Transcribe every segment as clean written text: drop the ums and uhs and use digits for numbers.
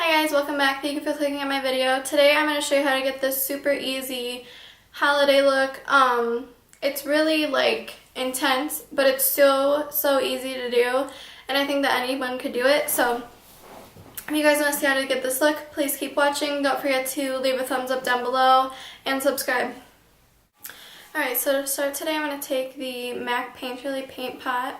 Hi guys, welcome back. Thank you for clicking on my video. Today I'm going to show you how to get this super easy holiday look. It's really intense, but it's still so easy to do, and I think that anyone could do it. So if you guys want to see how to get this look, please keep watching. Don't forget to leave a thumbs up down below and subscribe. Alright, so to start today I'm going to take the MAC Painterly paint pot.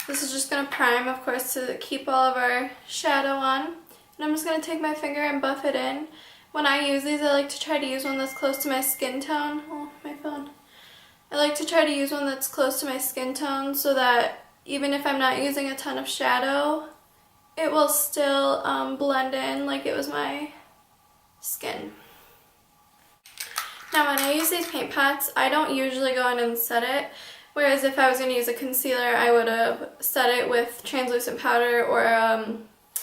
This is just going to prime, of course, to keep all of our shadow on. And I'm just going to take my finger and buff it in. When I use these, I like to try to use one that's close to my skin tone. Oh, my phone. I like to try to use one that's close to my skin tone so that even if I'm not using a ton of shadow, it will still blend in like it was my skin. Now when I use these paint pots, I don't usually go in and set it. Whereas if I was going to use a concealer, I would have set it with translucent powder or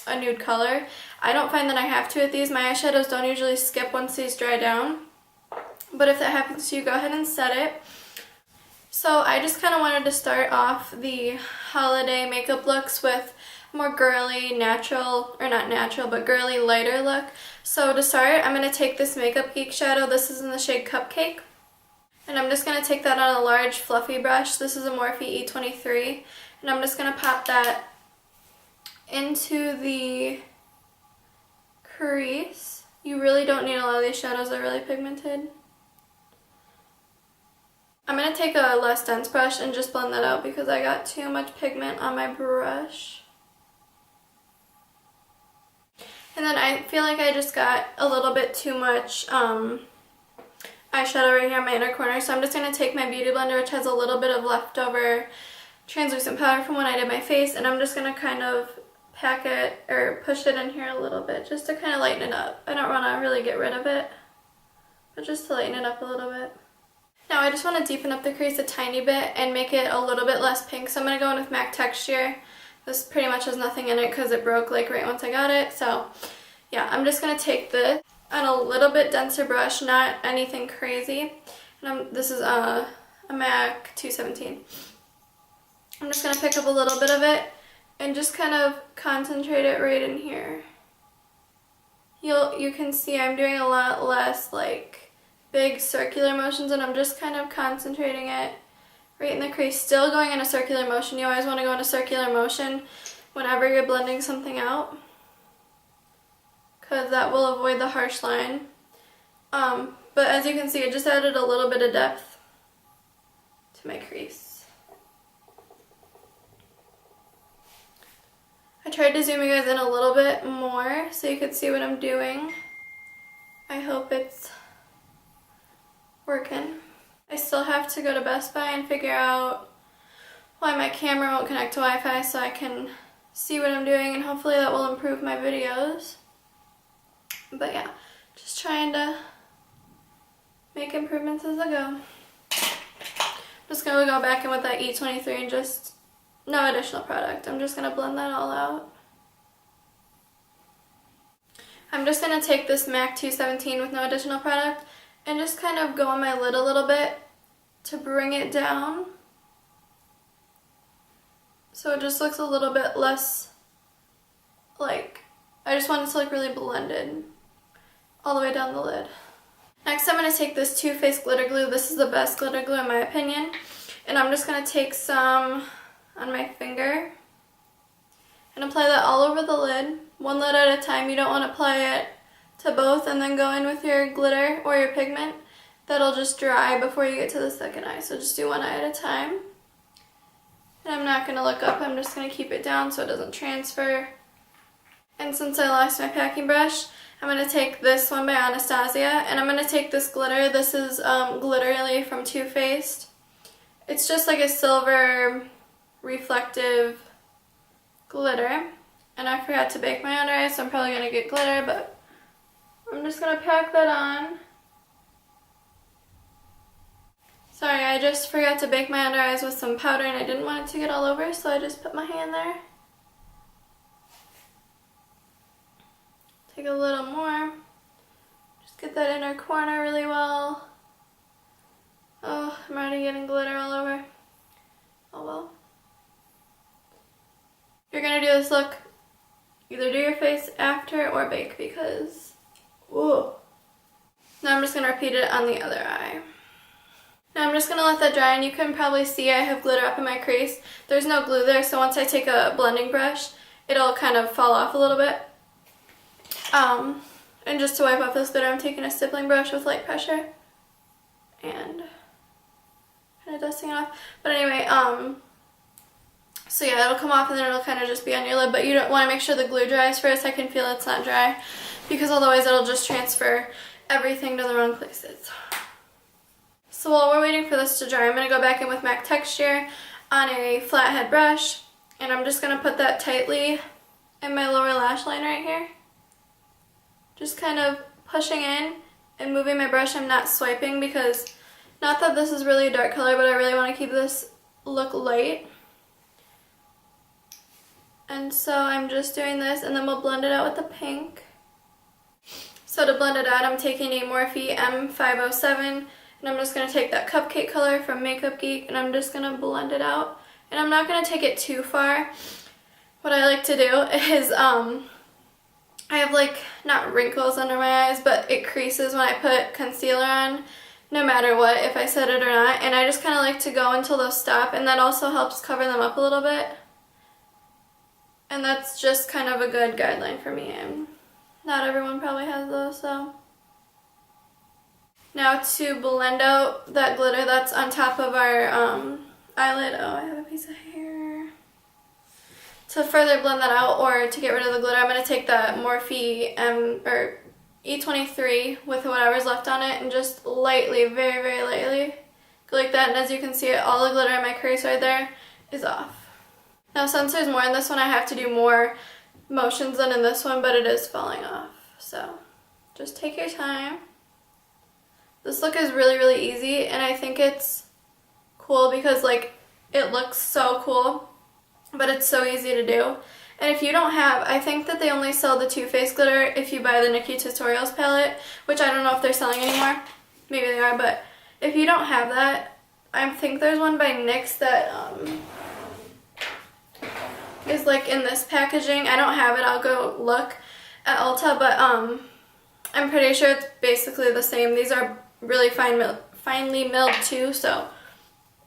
a nude color. I don't find that I have to with these. My eyeshadows don't usually skip once these dry down. But if that happens to you, go ahead and set it. So I just kind of wanted to start off the holiday makeup looks with more girly, natural, or not natural, but girly lighter look. So to start, I'm going to take this Makeup Geek shadow. This is in the shade Cupcake. And I'm just going to take that on a large fluffy brush. This is a Morphe E23. And I'm just going to pop that into the crease. You really don't need a lot of these shadows, they're really pigmented. I'm going to take a less dense brush and just blend that out because I got too much pigment on my brush. And then I feel like I just got a little bit too much eyeshadow right here in my inner corner, so I'm just going to take my Beauty Blender, which has a little bit of leftover translucent powder from when I did my face, and I'm just going to kind of pack it or push it in here a little bit just to kind of lighten it up. I don't want to really get rid of it, but just to lighten it up a little bit. Now I just want to deepen up the crease a tiny bit and make it a little bit less pink, so I'm going to go in with MAC Texture. This pretty much has nothing in it because it broke like right once I got it. So yeah, I'm just going to take this on a little bit denser brush, not anything crazy. And this is a MAC 217. I'm just going to pick up a little bit of it and just kind of concentrate it right in here. You can see I'm doing a lot less like big circular motions, and I'm just kind of concentrating it right in the crease. Still going in a circular motion. You always want to go in a circular motion whenever you're blending something out, because that will avoid the harsh line. But as you can see, it just added a little bit of depth to my crease. I tried to zoom you guys in a little bit more so you could see what I'm doing. I hope it's working. I still have to go to Best Buy and figure out why my camera won't connect to Wi-Fi so I can see what I'm doing, and hopefully that will improve my videos. But yeah, just trying to make improvements as I go. I'm just going to go back in with that E23 and just no additional product. I'm just going to blend that all out. I'm just going to take this MAC 217 with no additional product and just kind of go on my lid a little bit to bring it down, so it just looks a little bit less like, I just want it to look really blended all the way down the lid. Next I'm going to take this Too Faced glitter glue. This is the best glitter glue in my opinion, and I'm just going to take some on my finger and apply that all over the lid, one lid at a time. You don't want to apply it to both and then go in with your glitter or your pigment. That'll just dry before you get to the second eye, so just do one eye at a time. And I'm not going to look up, I'm just going to keep it down so it doesn't transfer. And since I lost my packing brush, I'm going to take this one by Anastasia, and I'm going to take this glitter. This is Glitterly from Too Faced. It's just like a silver reflective glitter, and I forgot to bake my under eye, so I'm probably going to get glitter, but I'm just going to pack that on. Sorry, I just forgot to bake my under eyes with some powder and I didn't want it to get all over, so I just put my hand there. Take a little more. Just get that inner corner really well. Oh, I'm already getting glitter all over. Oh well. You're going to do this look either do your face after or bake because, whoa. Now I'm just going to repeat it on the other eye. Now I'm just going to let that dry, and you can probably see I have glitter up in my crease. There's no glue there, so once I take a blending brush, it'll kind of fall off a little bit. And just to wipe off this glitter, I'm taking a stippling brush with light pressure and kind of dusting it off. But anyway, so yeah, it'll come off and then it'll kind of just be on your lid, but you don't want to make sure the glue dries first. I can feel it's not dry because otherwise it'll just transfer everything to the wrong places. So while we're waiting for this to dry, I'm going to go back in with MAC Texture on a flathead brush, and I'm just going to put that tightly in my lower lash line right here. Just kind of pushing in and moving my brush. I'm not swiping because, not that this is really a dark color, but I really want to keep this look light. And so I'm just doing this, and then we'll blend it out with the pink. So to blend it out, I'm taking a Morphe M507, and I'm just going to take that cupcake color from Makeup Geek, and I'm just going to blend it out. And I'm not going to take it too far. What I like to do is, I have like, not wrinkles under my eyes, but it creases when I put concealer on, no matter what, if I set it or not. And I just kind of like to go until those stop, and that also helps cover them up a little bit. And that's just kind of a good guideline for me, and not everyone probably has those, so. Now to blend out that glitter that's on top of our eyelid. Oh, I have a piece of hair. To further blend that out, or to get rid of the glitter, I'm going to take the Morphe E23 with whatever's left on it and just lightly, very, very lightly, go like that. And as you can see, all the glitter in my crease right there is off. Now since there's more in this one, I have to do more motions than in this one, but it is falling off. So just take your time. This look is really, really easy, and I think it's cool because like it looks so cool, but it's so easy to do. And if you don't have, I think that they only sell the Too Faced glitter if you buy the Nikkie Tutorials palette, which I don't know if they're selling anymore. Maybe they are, but if you don't have that, I think there's one by NYX that is like in this packaging. I don't have it. I'll go look at Ulta, but I'm pretty sure it's basically the same. These are really finely milled too, so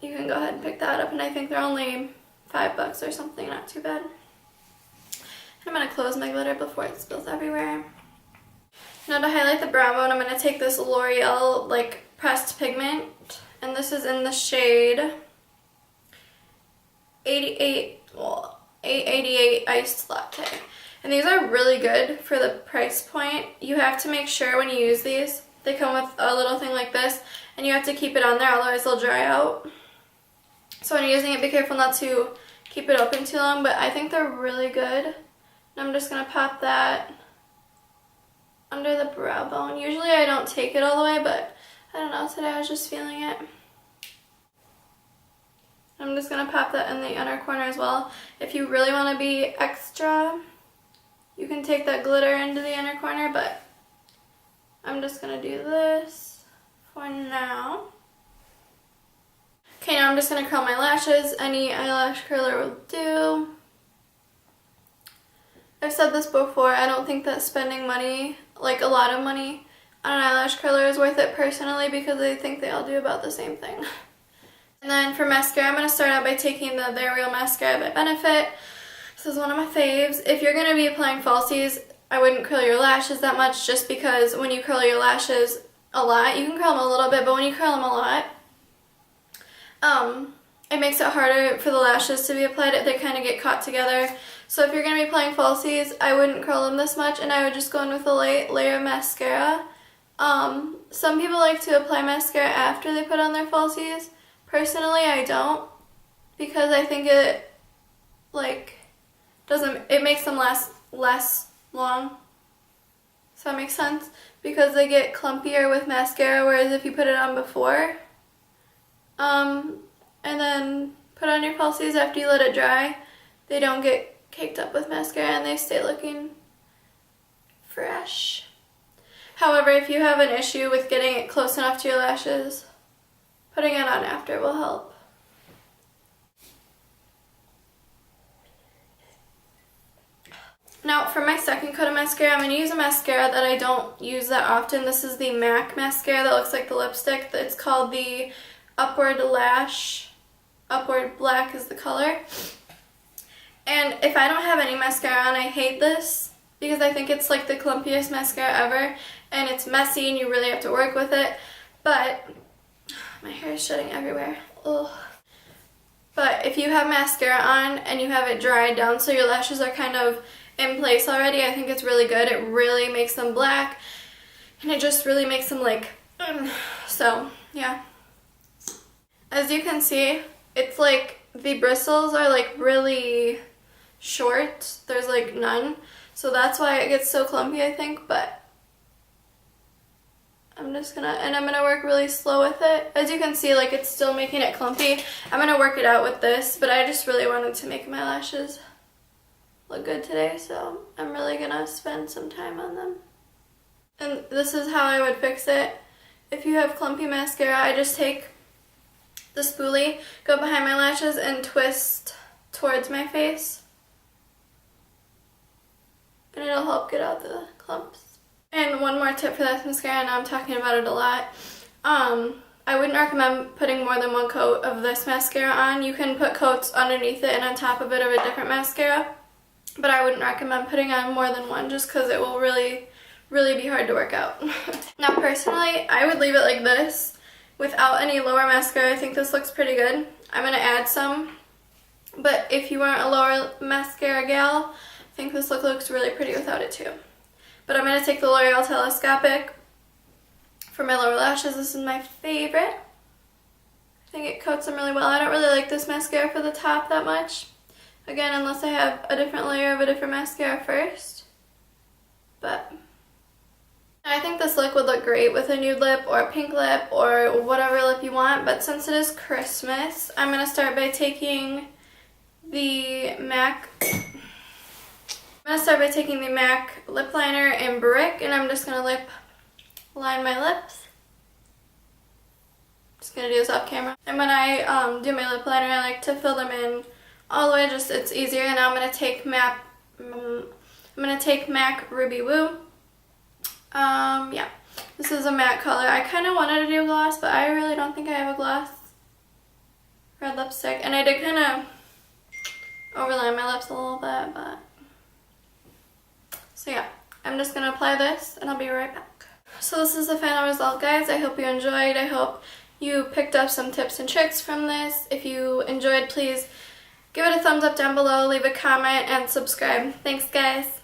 you can go ahead and pick that up, and I think they're only $5 or something, not too bad. I'm going to close my glitter before it spills everywhere. Now to highlight the brow bone, I'm going to take this L'Oreal like pressed pigment, and this is in the shade 888 Iced Latte. And these are really good for the price point. You have to make sure when you use these, they come with a little thing like this, and you have to keep it on there, otherwise they'll dry out. So when you're using it, be careful not to keep it open too long, but I think they're really good. And I'm just going to pop that under the brow bone. Usually I don't take it all the way, but I don't know, today I was just feeling it. I'm just going to pop that in the inner corner as well. If you really want to be extra, you can take that glitter into the inner corner, but I'm just going to do this for now. Okay, now I'm just going to curl my lashes. Any eyelash curler will do. I've said this before, I don't think that spending money, like a lot of money, on an eyelash curler is worth it personally, because I think they all do about the same thing. And then for mascara, I'm going to start out by taking the They're Real Mascara by Benefit. This is one of my faves. If you're going to be applying falsies, I wouldn't curl your lashes that much, just because when you curl your lashes a lot, you can curl them a little bit, but when you curl them a lot, it makes it harder for the lashes to be applied. They kind of get caught together. So if you're going to be applying falsies, I wouldn't curl them this much, and I would just go in with a light layer of mascara. Some people like to apply mascara after they put on their falsies. Personally, I don't, because I think it, like, it makes them last less long. Does that make sense? Because they get clumpier with mascara, whereas if you put it on before, and then put on your falsies after you let it dry, they don't get caked up with mascara and they stay looking fresh. However, if you have an issue with getting it close enough to your lashes, putting it on after will help. Now for my second coat of mascara, I'm going to use a mascara that I don't use that often. This is the MAC mascara that looks like the lipstick. It's called the Upward Lash. Upward Black is the color. And if I don't have any mascara on, I hate this because I think it's like the clumpiest mascara ever. And it's messy and you really have to work with it. But my hair is shedding everywhere. Ugh. But if you have mascara on and you have it dried down so your lashes are kind of in place already, I think it's really good. It really makes them black and it just really makes them like, so yeah. As you can see, it's like the bristles are like really short. There's like none. So that's why it gets so clumpy, I think, but I'm gonna work really slow with it. As you can see, like it's still making it clumpy. I'm gonna work it out with this, but I just really wanted to make my lashes look good today, so I'm really gonna spend some time on them. And this is how I would fix it. If you have clumpy mascara, I just take the spoolie, go behind my lashes, and twist towards my face. And it'll help get out the clumps. And one more tip for this mascara, I know I'm talking about it a lot. I wouldn't recommend putting more than one coat of this mascara on. You can put coats underneath it and on top of it of a different mascara. But I wouldn't recommend putting on more than one just because it will really be hard to work out. Now personally, I would leave it like this without any lower mascara. I think this looks pretty good. I'm going to add some. But if you aren't a lower mascara gal, I think this look looks really pretty without it too. But I'm going to take the L'Oreal Telescopic for my lower lashes. This is my favorite. I think it coats them really well. I don't really like this mascara for the top that much. Again, unless I have a different layer of a different mascara first. But I think this look would look great with a nude lip or a pink lip or whatever lip you want. But since it is Christmas, I'm going to start by taking the MAC lip liner in Brick, and I'm just going to lip line my lips. Just going to do this off camera. And when I do my lip liner, I like to fill them in all the way, just it's easier. And now I'm going to take MAC Ruby Woo. Yeah, this is a matte color. I kind of wanted to do gloss, but I really don't think I have a gloss red lipstick. And I did kind of overline my lips a little bit, but so yeah, I'm just going to apply this and I'll be right back. So this is the final result, guys. I hope you enjoyed. I hope you picked up some tips and tricks from this. If you enjoyed, please give it a thumbs up down below, leave a comment, and subscribe. Thanks, guys.